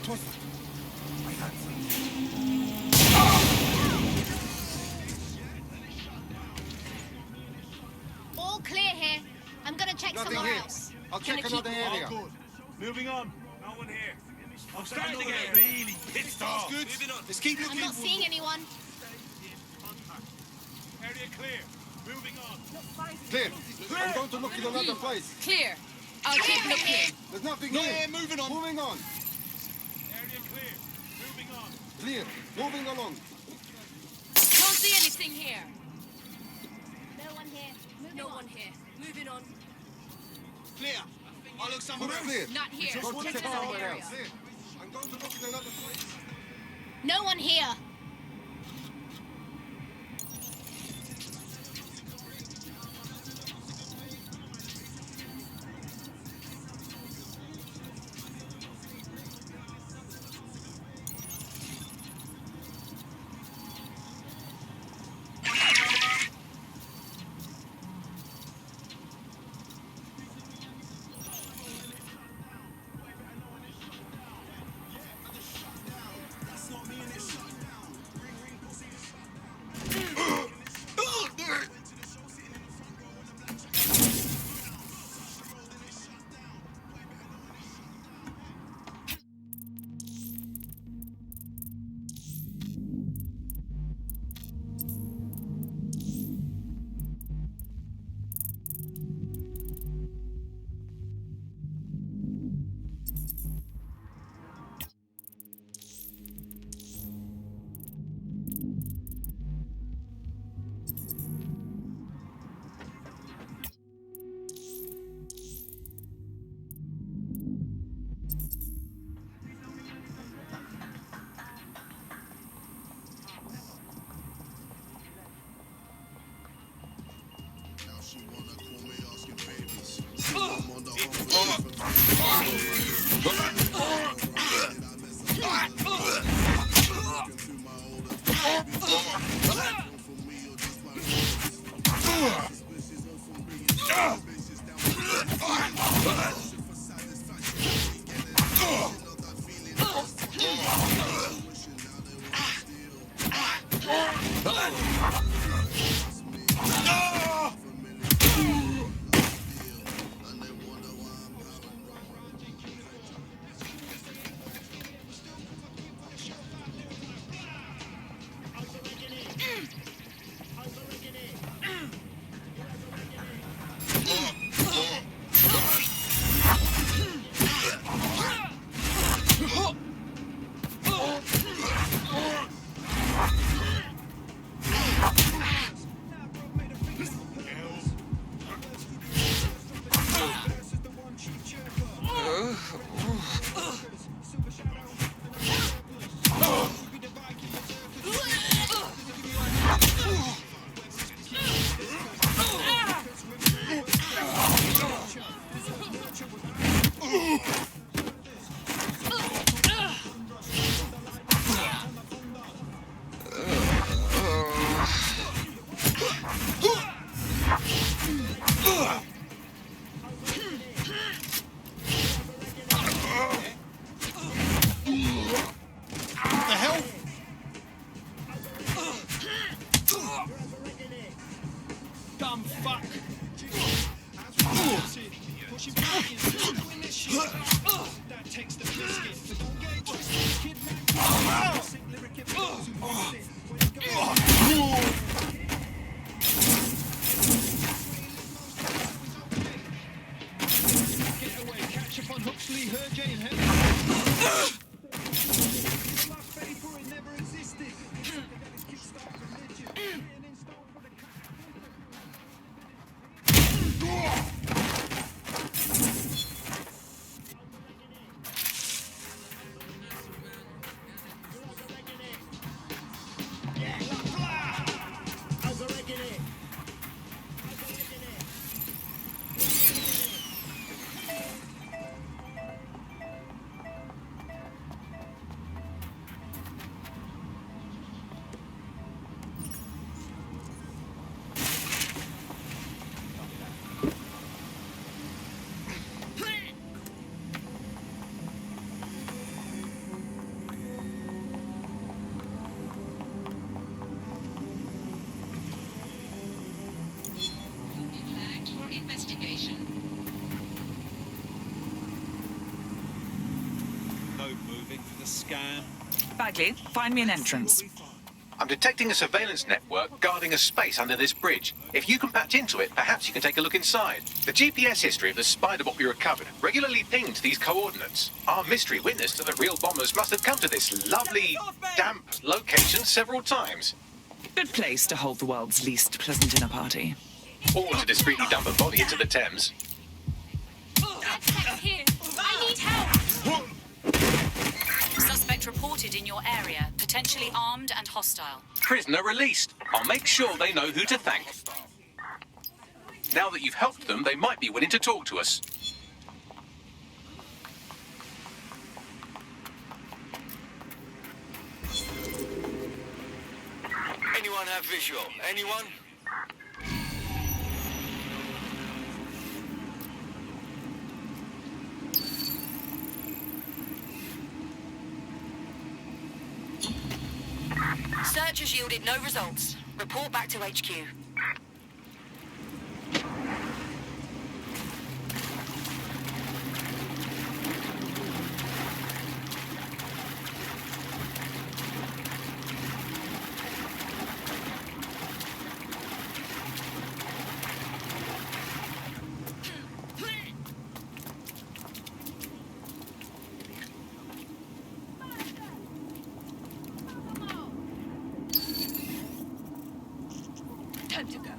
All clear here. I'm gonna check somewhere else. I'll check another area. Oh, good. Moving on. No one here. I'm starting to get really pissed off. Good. Let's keep looking. I'm not seeing anyone. Area clear. Moving on. Clear. I'm going to look in another place. Clear. I'll keep looking. There's nothing here. Moving on. Moving on. Area clear. Moving on. Clear. Moving along. Don't see anything here. No one here. No one here. Moving on. Clear. I'll look somewhere else. Clear. Not here. Go check Check another somewhere area. else. Clear. I'm going to look in another place. No one here. a scam. Bagley, find me an entrance. I'm detecting a surveillance network guarding a space under this bridge. If you can patch into it, perhaps you can take a look inside. The GPS history of the spider bot we recovered regularly pinged these coordinates. Our mystery witness to the real bombers must have come to this lovely, damp location several times. Good place to hold the world's least pleasant dinner party. Or to discreetly dump a body into the Thames. Here. I need help. Suspect reported in your area, potentially armed and hostile. Prisoner released. I'll make sure they know who to thank. Now that you've helped them, they might be willing to talk to us. Anyone have visual? Anyone? Search has yielded no results. Report back to HQ. Time to go.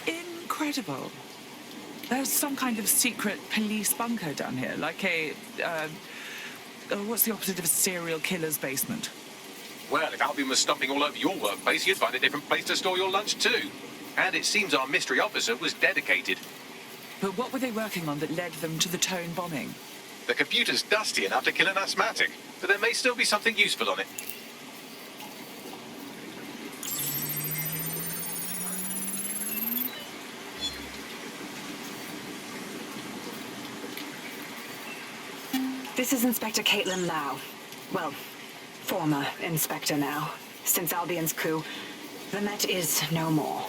Incredible. There's some kind of secret police bunker down here, like a, what's the opposite of a serial killer's basement? Well, if Albion was stomping all over your workplace, you'd find a different place to store your lunch too. And it seems our mystery officer was dedicated. But what were they working on that led them to the Tone bombing? The computer's dusty enough to kill an asthmatic, but there may still be something useful on it. This is Inspector Caitlin Lau. Well, former Inspector now. Since Albion's coup, the Met is no more.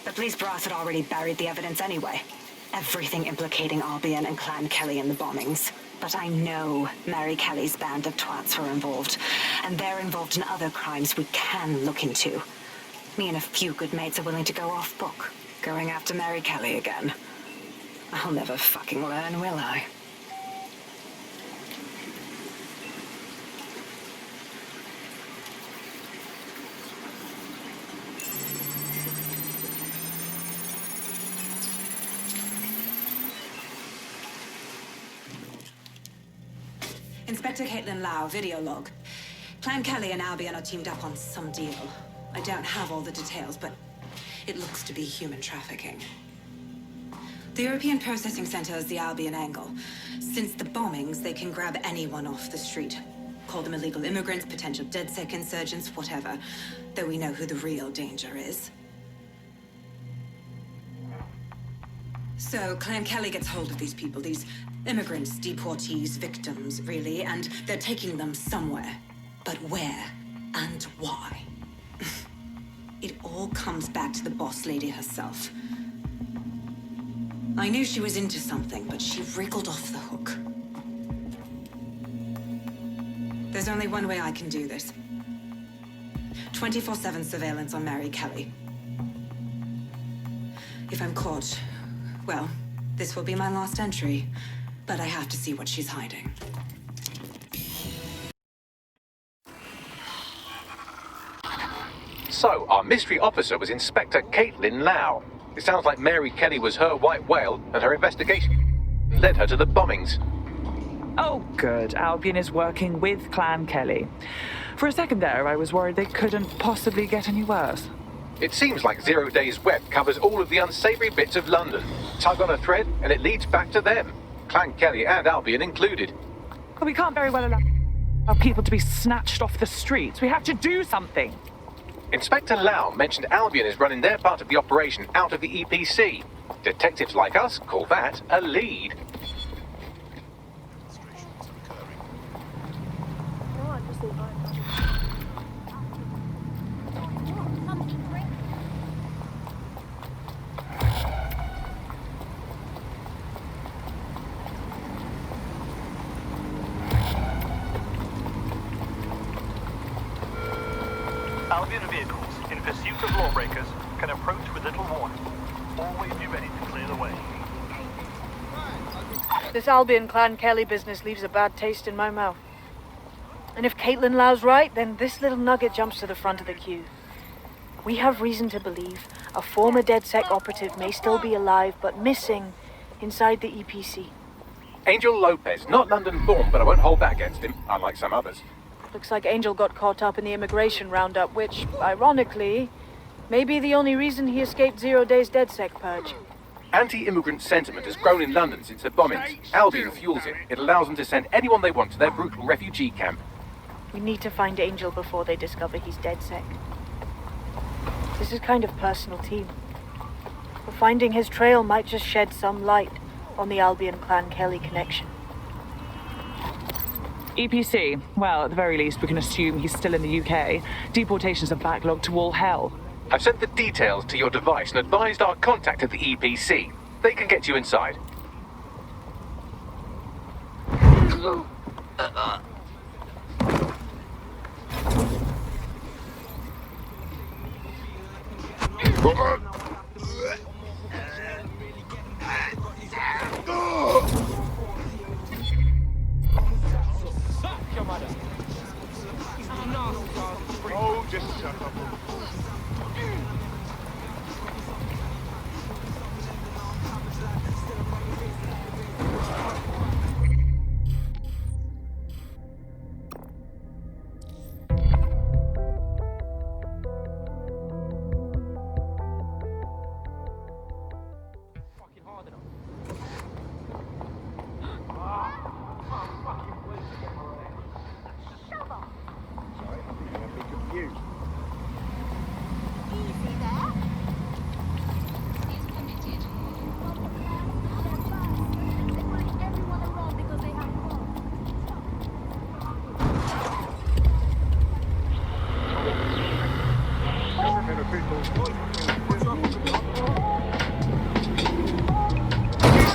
The police brass had already buried the evidence anyway. Everything implicating Albion and Clan Kelley in the bombings. But I know Mary Kelly's band of twats were involved. And they're involved in other crimes we can look into. Me and a few good mates are willing to go off book. Going after Mary Kelley again. I'll never fucking learn, will I? Inspector Caitlin Lau, video log. Clan Kelley and Albion are teamed up on some deal. I don't have all the details, but it looks to be human trafficking. The European Processing Center is the Albion angle. Since the bombings, they can grab anyone off the street. Call them illegal immigrants, potential DedSec insurgents, whatever. Though we know who the real danger is. So, Clan Kelley gets hold of these people, these immigrants, deportees, victims, really, and they're taking them somewhere. But where and why? It all comes back to the boss lady herself. I knew she was into something, but she wriggled off the hook. There's only one way I can do this. 24/7 surveillance on Mary Kelley. If I'm caught, well, this will be my last entry. But I have to see what she's hiding. So, our mystery officer was Inspector Caitlin Lau. It sounds like Mary Kelley was her white whale, and her investigation led her to the bombings. Oh, good. Albion is working with Clan Kelley. For a second there, I was worried they couldn't possibly get any worse. It seems like 0 Days Web covers all of the unsavory bits of London. Tug on a thread, and it leads back to them. Clan Kelley and Albion included. But we can't very well allow our people to be snatched off the streets. We have to do something. Inspector Lau mentioned Albion is running their part of the operation out of the EPC. Detectives like us call that a lead. Albion vehicles in pursuit of lawbreakers can approach with little warning. Always be ready to clear the way. This Albion clan Kelley business leaves a bad taste in my mouth. And if Caitlin Lau's right, then this little nugget jumps to the front of the queue. We have reason to believe a former DedSec operative may still be alive, but missing inside the EPC. Angel Lopez, not London-born, but I won't hold that against him, unlike some others. Looks like Angel got caught up in the immigration roundup, which, ironically, may be the only reason he escaped 0 days DedSec purge. Anti-immigrant sentiment has grown in London since the bombings. Albion fuels it. It allows them to send anyone they want to their brutal refugee camp. We need to find Angel before they discover he's DedSec. This is kind of personal team. But finding his trail might just shed some light on the Albion clan Kelley connection. EPC. Well, at the very least, we can assume he's still in the UK. Deportations are backlogged to all hell. I've sent the details to your device and advised our contact at the EPC. They can get you inside. Oh, just shut up.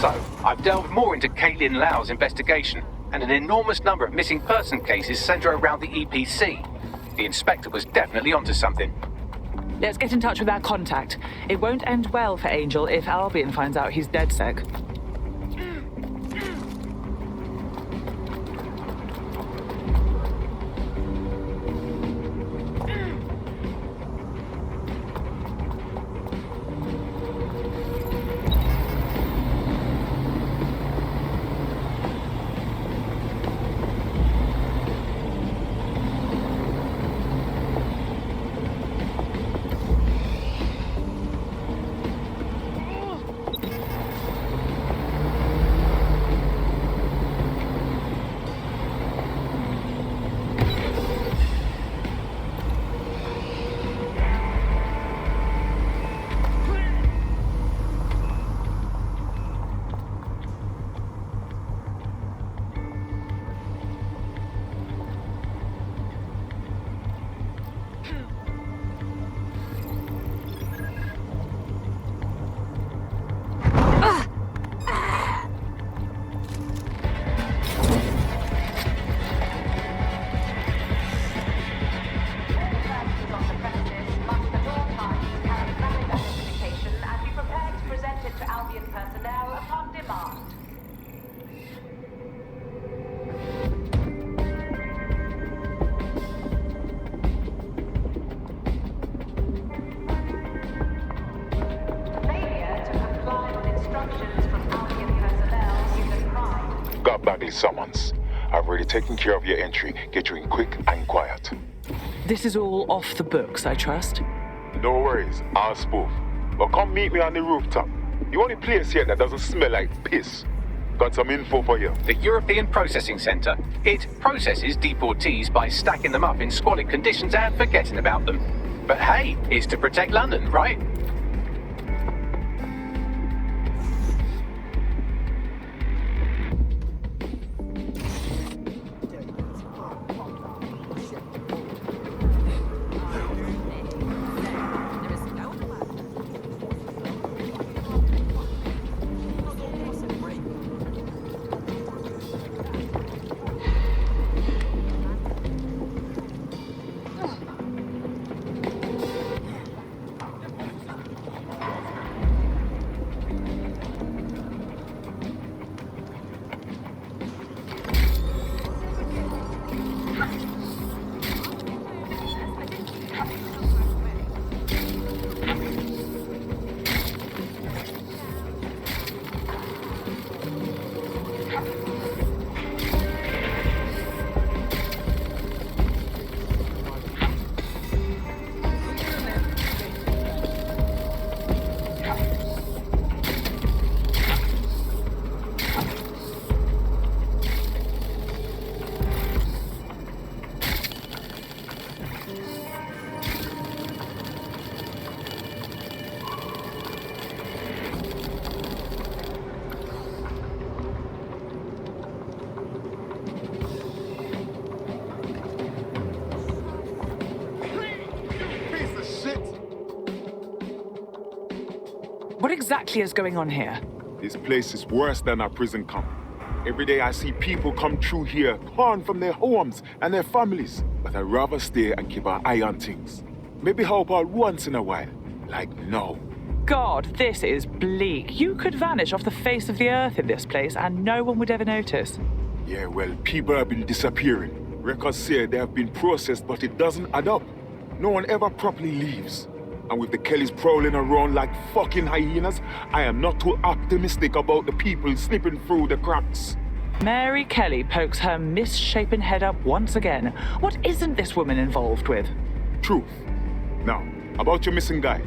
So, I've delved more into Caitlin Lau's investigation, and an enormous number of missing person cases centre around the EPC. The inspector was definitely onto something. Let's get in touch with our contact. It won't end well for Angel if Albion finds out he's DedSec. Summons. I've already taken care of your entry. Get you in quick and quiet. This is all off the books, I trust. No worries, I'll spoof. But come meet me on the rooftop. The only place here that doesn't smell like piss. Got some info for you. The European Processing Centre. It processes deportees by stacking them up in squalid conditions and forgetting about them. But hey, it's to protect London, right? What exactly is going on here? This place is worse than a prison camp. Every day I see people come through here, torn from their homes and their families. But I'd rather stay and keep an eye on things. Maybe help out once in a while. Like now. God, this is bleak. You could vanish off the face of the earth in this place and no one would ever notice. Yeah, well, people have been disappearing. Records say they have been processed, but it doesn't add up. No one ever properly leaves. And with the Kelleys prowling around like fucking hyenas, I am not too optimistic about the people slipping through the cracks. Mary Kelley pokes her misshapen head up once again. What isn't this woman involved with? Truth. Now, about your missing guy.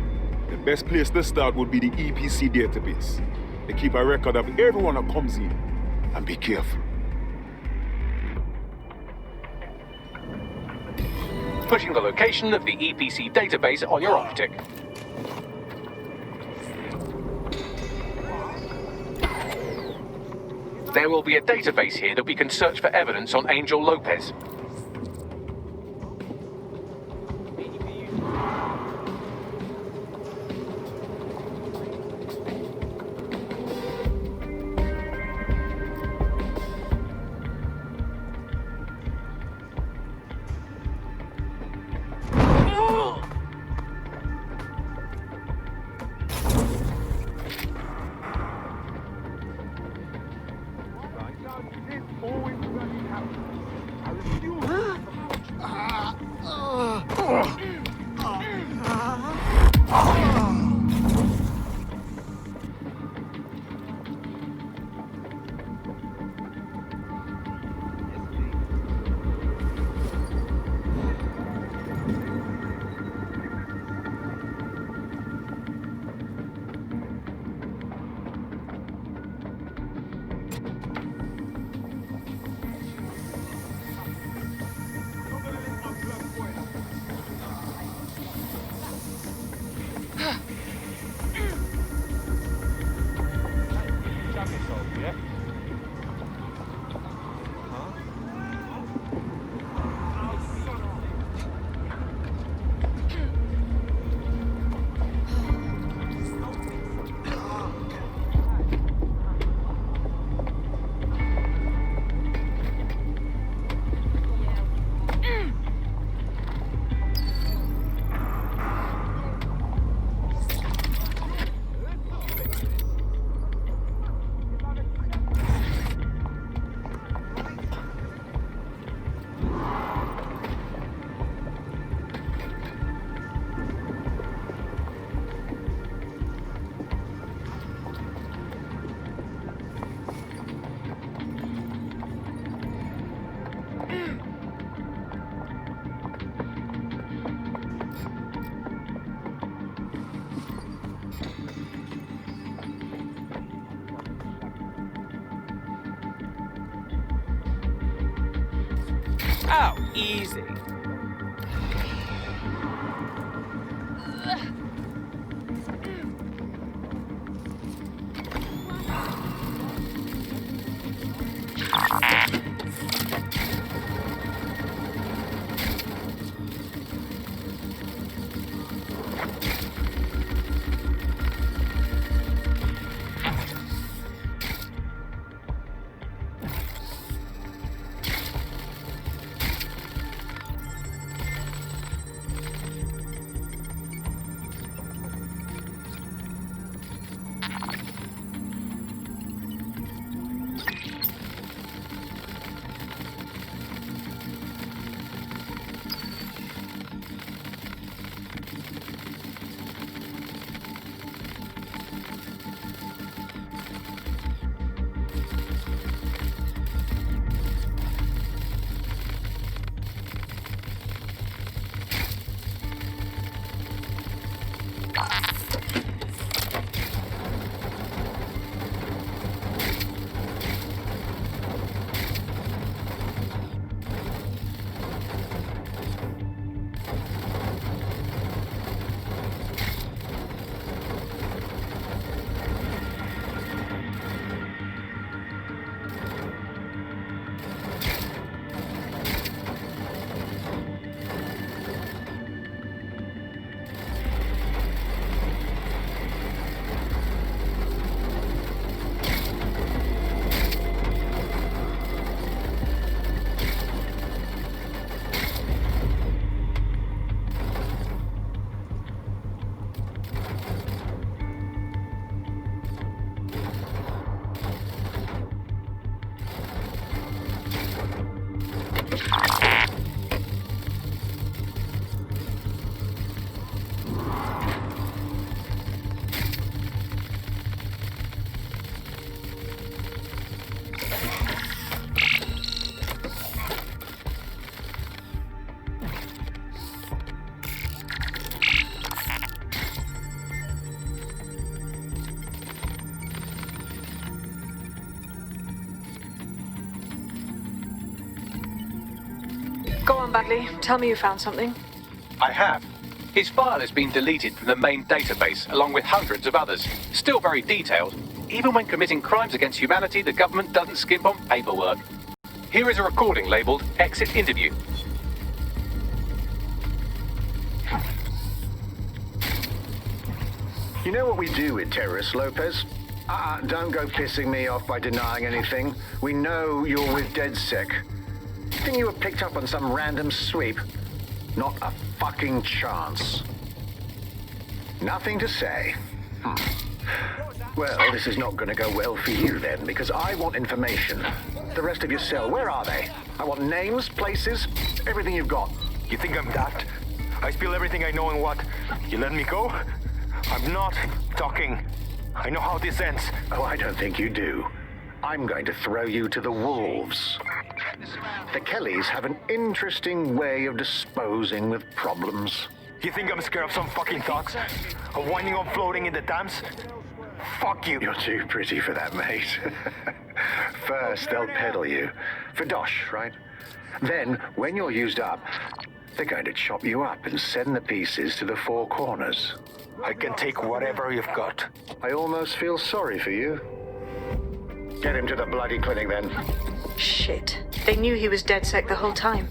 The best place to start would be the EPC Database. They keep a record of everyone that comes in. And be careful. Putting the location of the EPC database on your optic. There will be a database here that we can search for evidence on Angel Lopez. Oh, easy. Go on, Bagley. Tell me you found something. I have. His file has been deleted from the main database, along with hundreds of others. Still very detailed. Even when committing crimes against humanity, the government doesn't skimp on paperwork. Here is a recording labelled Exit Interview. You know what we do with terrorists, Lopez? Don't go pissing me off by denying anything. We know you're with DedSec. Think you were picked up on some random sweep? Not a fucking chance. Nothing to say. Well, this is not going to go well for you then, because I want information. The rest of your cell, where are they? I want names, places, everything you've got. You think I'm daft? I spill everything I know and what? You let me go? I'm not talking. I know how this ends. Oh, I don't think you do. I'm going to throw you to the wolves. The Kelleys have an interesting way of disposing with problems. You think I'm scared of some fucking thoughts? Of winding up floating in the Thames? Fuck you. You're too pretty for that, mate. First, they'll peddle you. For dosh, right? Then, when you're used up, they're going to chop you up and send the pieces to the four corners. I can take whatever you've got. I almost feel sorry for you. Get him to the bloody clinic, then. Shit. They knew he was DedSec the whole time.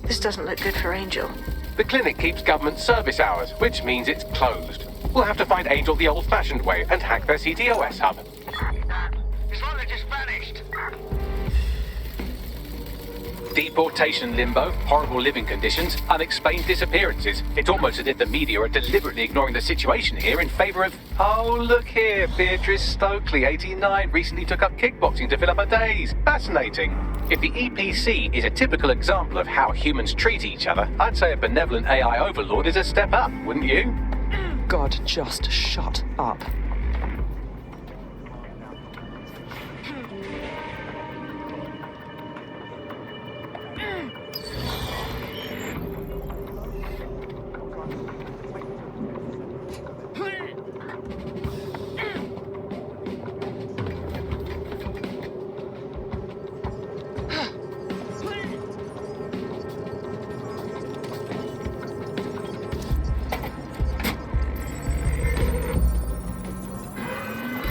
This doesn't look good for Angel. The clinic keeps government service hours, which means it's closed. We'll have to find Angel the old-fashioned way and hack their CTOS hub. His wallet just vanished. Deportation limbo, horrible living conditions, unexplained disappearances. It's almost as if the media are deliberately ignoring the situation here in favor of... Oh, look here, Beatrice Stokely, 89, recently took up kickboxing to fill up her days. Fascinating. If the EPC is a typical example of how humans treat each other, I'd say a benevolent AI overlord is a step up, wouldn't you? God, just shut up.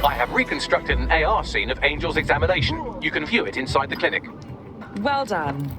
I have reconstructed an AR scene of Angel's examination. You can view it inside the clinic. Well done.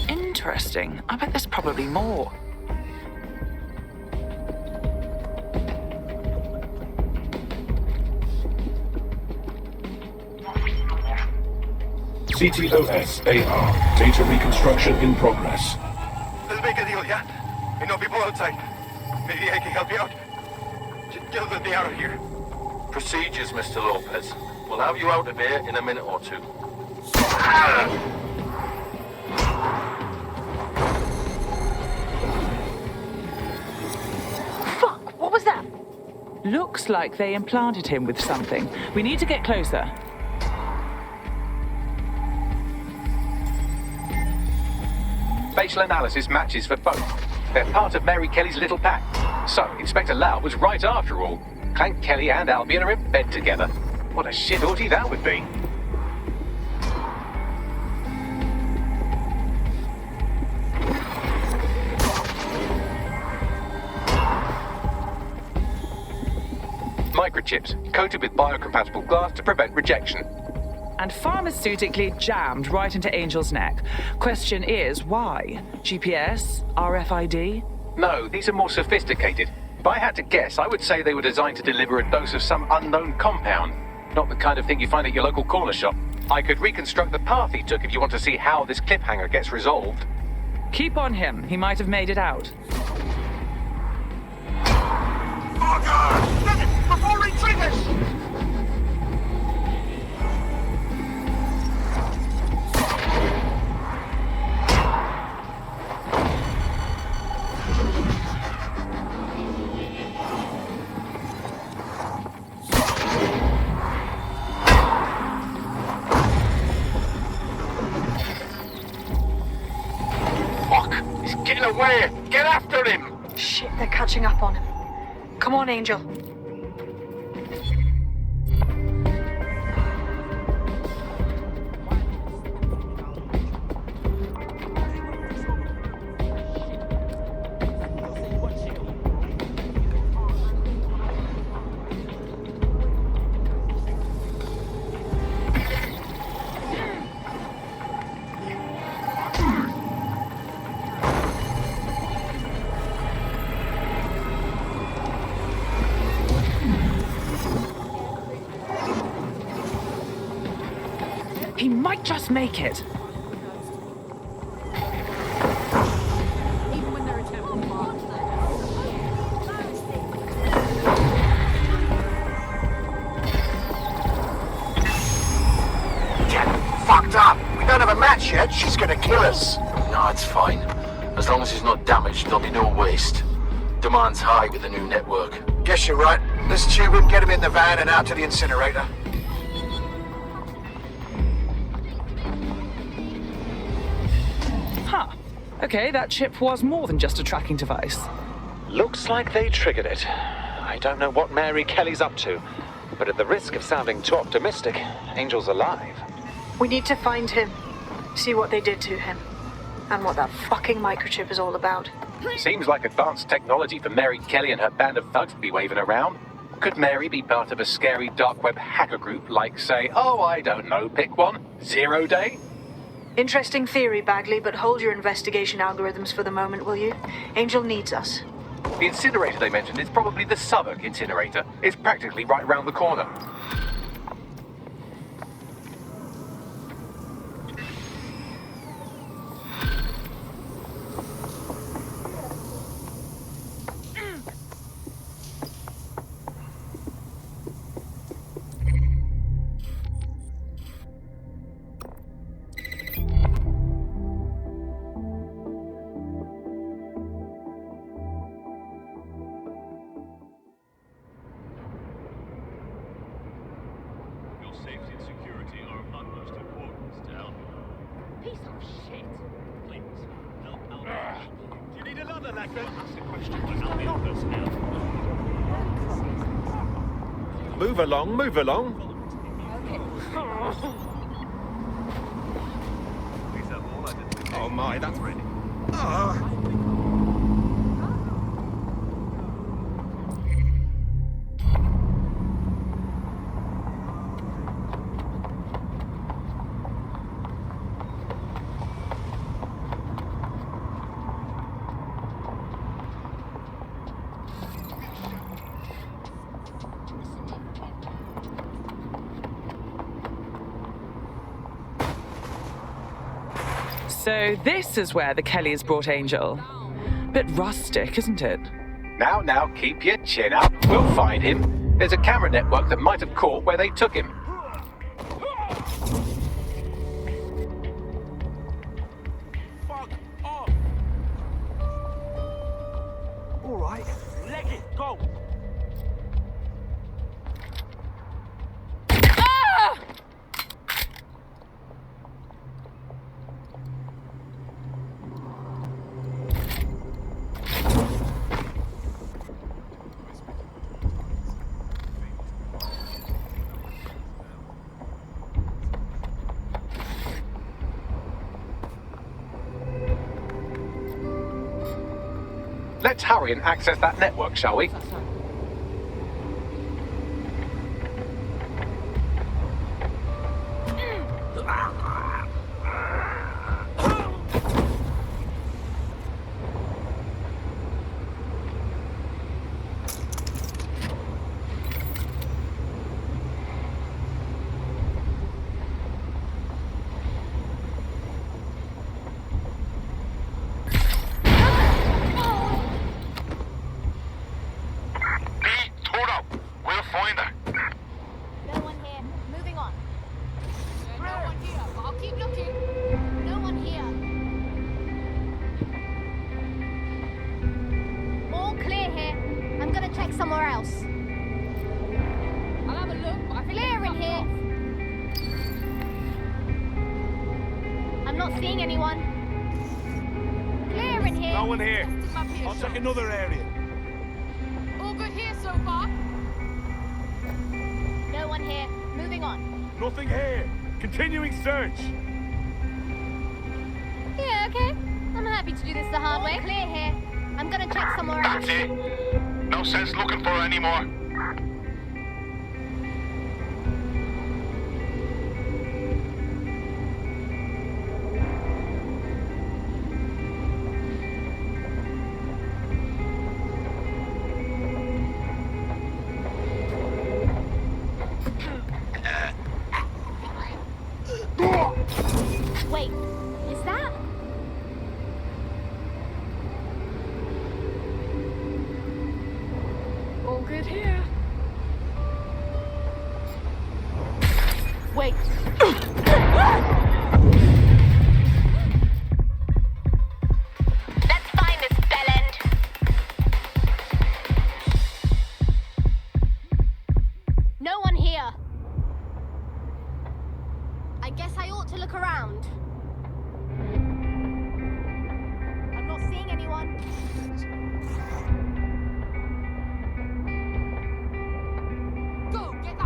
Interesting. I bet there's probably more. CTOS AR. Data reconstruction in progress. Let's make a deal, yeah? I know people outside. Maybe I can help you out. Just get the out of here. Procedures, Mr. Lopez. We'll have you out of here in a minute or two. Fuck! What was that? Looks like they implanted him with something. We need to get closer. Facial analysis matches for both. They're part of Mary Kelly's little pack. So, Inspector Lau was right after all. Clank Kelley and Albion are in bed together. What a shit orgy that would be. Microchips, coated with biocompatible glass to prevent rejection. And pharmaceutically jammed right into Angel's neck. Question is, why? GPS? RFID? No, these are more sophisticated. If I had to guess, I would say they were designed to deliver a dose of some unknown compound. Not the kind of thing you find at your local corner shop. I could reconstruct the path he took if you want to see how this cliffhanger gets resolved. Keep on him. He might have made it out. Oh, God! Get it! Before he triggers! Away! Get after him! Shit, they're catching up on him. Come on, Angel. He might just make it. Get fucked up! We don't have a match yet. She's gonna kill us. No, it's fine. As long as he's not damaged, there'll be no waste. Demand's high with the new network. Guess you're right. Let's tube him, get him in the van and out to the incinerator. Okay, that chip was more than just a tracking device. Looks like they triggered it. I don't know what Mary Kelly's up to, But at the risk of sounding too optimistic, Angel's alive. We need to find him, see what they did to him, and what that fucking microchip is all about. Seems like advanced technology for Mary Kelley and her band of thugs to be waving around. Could Mary be part of a scary dark web hacker group like, say, oh, I don't know, pick one, 0 Day? Interesting theory, Bagley, but hold your investigation algorithms for the moment, will you? Angel needs us. The incinerator they mentioned is probably the Southwark incinerator. It's practically right round the corner. Move along, move along. Oh my, that's ready. So this is where the Kelleys brought Angel. Bit rustic, isn't it? Now, keep your chin up. We'll find him. There's a camera network that might have caught where they took him. Fuck off! All right, leg it, go! Let's hurry and access that network, shall we? Somewhere else. I'll have a look, but I think Clear in here. I'm not seeing anyone. Clear in here. No one here. I'll check another area. All good here so far? No one here. Moving on. Nothing here. Continuing search. Yeah, okay. I'm happy to do this the hard way. Clear here. I'm gonna check somewhere else. That's it. No sense looking for her anymore. Wait, is that? All good here. Wait. Let's find this bellend. No one here. I guess I ought to look around. I'm not seeing anyone. Go, get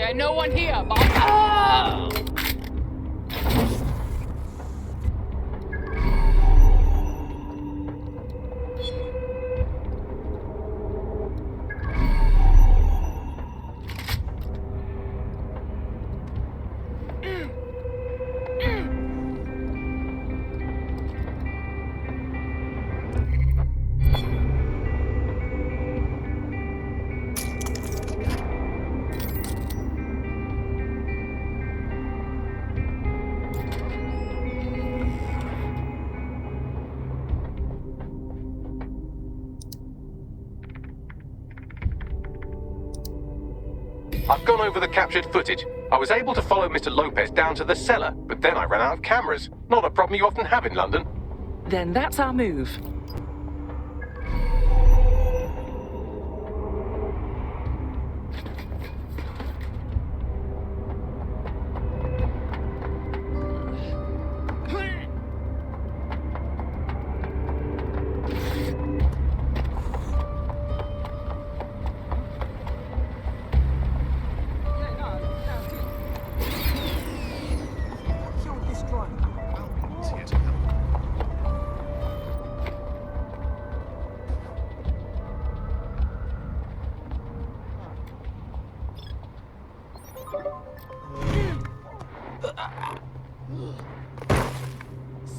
There ain't no one here, but... Ah! I've gone over the captured footage. I was able to follow Mr. Lopez down to the cellar, but then I ran out of cameras. Not a problem you often have in London. Then that's our move.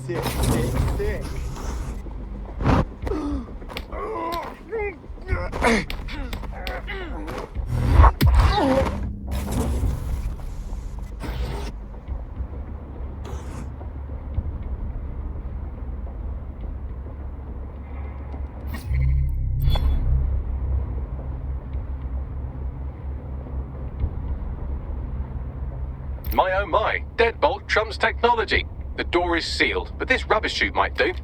Sick. My oh my, deadbolt trumps technology. The door is sealed, but this rubbish chute might do.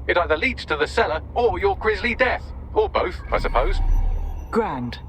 It either leads to the cellar or your grisly death. Or both, I suppose. Grand.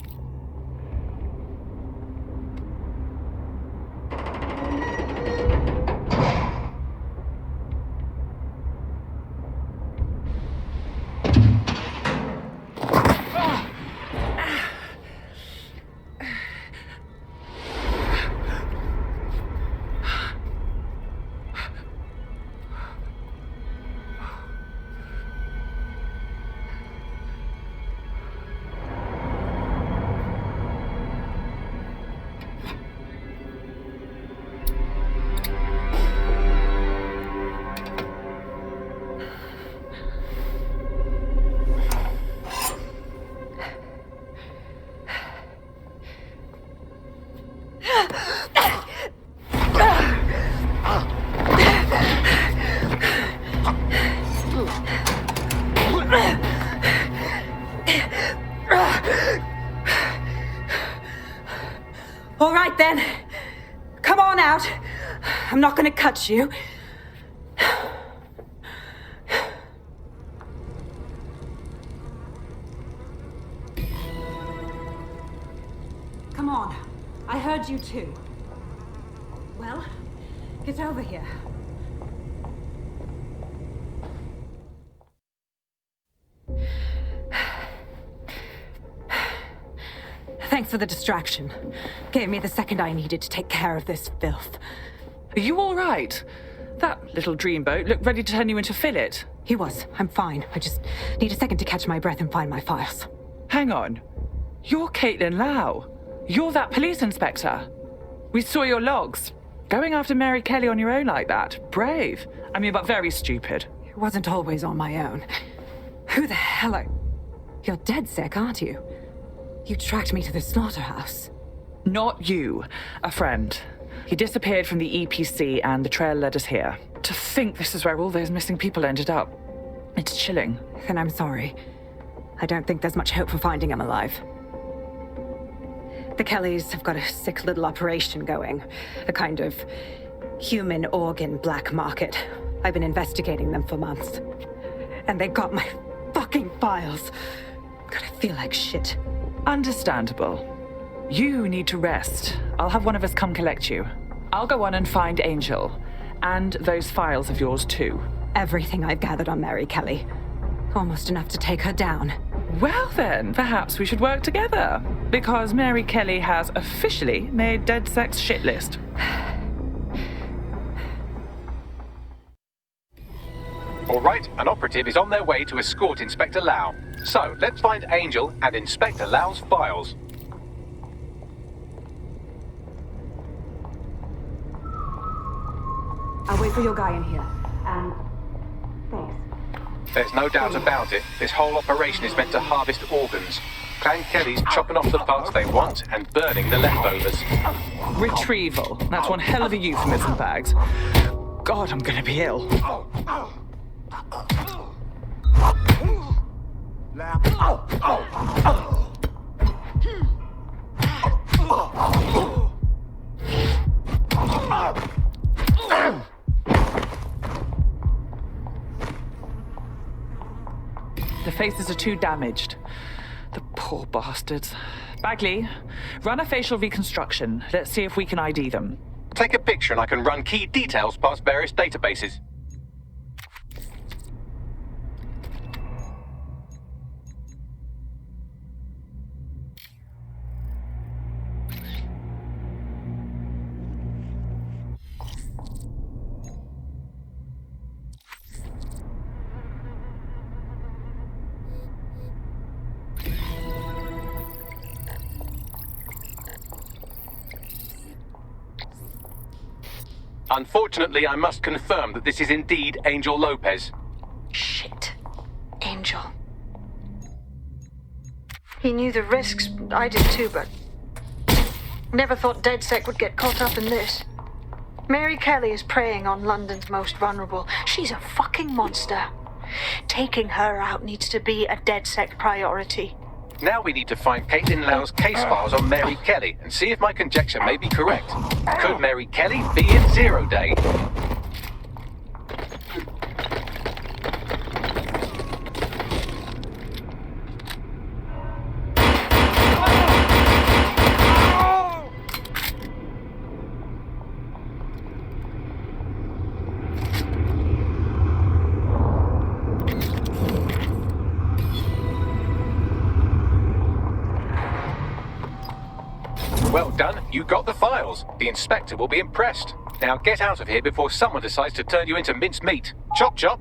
All right then. Come on out. I'm not gonna cut you. Come on. I heard you too. Well, get over here. Thanks for the distraction. Gave me the second I needed to take care of this filth. Are you all right? That little dreamboat looked ready to turn you into fillet. He was. I'm fine. I just need a second to catch my breath and find my files. Hang on. You're Caitlin Lau. You're that police inspector. We saw your logs. Going after Mary Kelley on your own like that. Brave. I mean, but very stupid. It wasn't always on my own. Who the hell are... You're dead sick, aren't you? You tracked me to the slaughterhouse. Not you. A friend. He disappeared from the EPC and the trail led us here. To think this is where all those missing people ended up. It's chilling. Then I'm sorry. I don't think there's much hope for finding him alive. The Kelleys have got a sick little operation going. A kind of human organ black market. I've been investigating them for months. And they got my fucking files. God, I feel like shit. Understandable. You need to rest. I'll have one of us come collect you. I'll go on and find Angel. And those files of yours too. Everything I've gathered on Mary Kelley. Almost enough to take her down. Well then, perhaps we should work together. Because Mary Kelley has officially made DedSec's shit list. All right, an operative is on their way to escort Inspector Lau. So, let's find Angel and Inspector Lau's files. I'll wait for your guy in here. And thanks. There's no doubt about it. This whole operation is meant to harvest organs. Clan Kelly's chopping off the parts they want and burning the leftovers. Retrieval. That's one hell of a euphemism, Bags. God, I'm gonna be ill. The faces are too damaged. The poor bastards. Bagley, run a facial reconstruction. Let's see if we can ID them. Take a picture and I can run key details past various databases. Unfortunately, I must confirm that this is indeed Angel Lopez. Shit. Angel. He knew the risks. I did too, but never thought DedSec would get caught up in this. Mary Kelley is preying on London's most vulnerable. She's a fucking monster. Taking her out needs to be a DedSec priority. Now we need to find Caitlin Lau's case files on Mary Kelley and see if my conjecture may be correct. Could Mary Kelley be in Zero Day? Well done, you got the files. The inspector will be impressed. Now get out of here before someone decides to turn you into minced meat. Chop chop!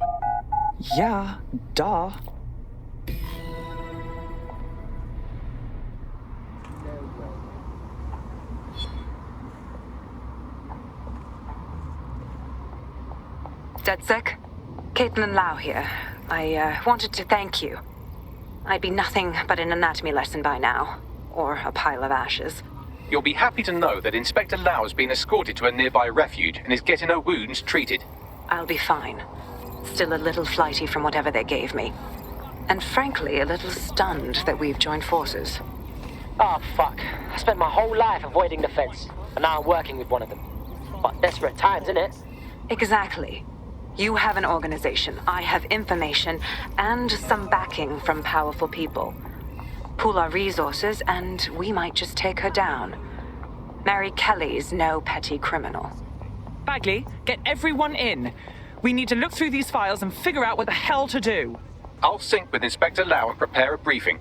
Yeah, duh. DedSec? Caitlin Lau here. I wanted to thank you. I'd be nothing but an anatomy lesson by now. Or a pile of ashes. You'll be happy to know that Inspector Lau has been escorted to a nearby refuge and is getting her wounds treated. I'll be fine. Still a little flighty from whatever they gave me. And frankly, a little stunned that we've joined forces. Oh, fuck. I spent my whole life avoiding the feds, and now I'm working with one of them. What desperate times, isn't it? Exactly. You have an organization, I have information, and some backing from powerful people. Pool our resources, and we might just take her down. Mary Kelley's no petty criminal. Bagley, get everyone in. We need to look through these files and figure out what the hell to do. I'll sync with Inspector Lau and prepare a briefing.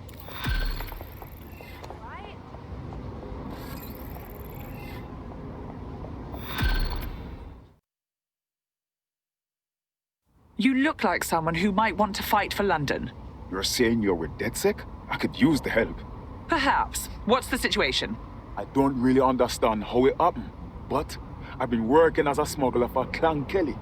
You look like someone who might want to fight for London. You're saying you're with DedSec? I could use the help. Perhaps. What's the situation? I don't really understand how it happened, but I've been working as a smuggler for Clan Kelley.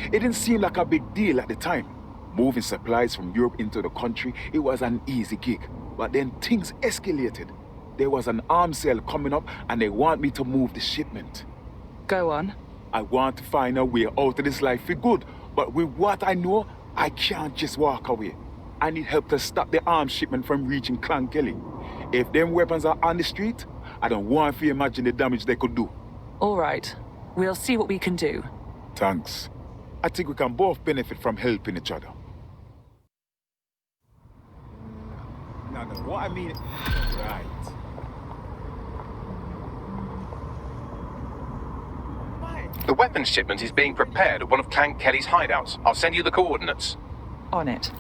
It didn't seem like a big deal at the time. Moving supplies from Europe into the country, it was an easy gig. But then things escalated. There was an arms sale coming up and they want me to move the shipment. Go on. I want to find a way out of this life for good, but with what I know, I can't just walk away. I need help to stop the arms shipment from reaching Clan Kelley. If them weapons are on the street, I don't want to imagine the damage they could do. All right. We'll see what we can do. Thanks. I think we can both benefit from helping each other. No, what I mean... Right. The weapons shipment is being prepared at one of Clan Kelley's hideouts. I'll send you the coordinates. On it.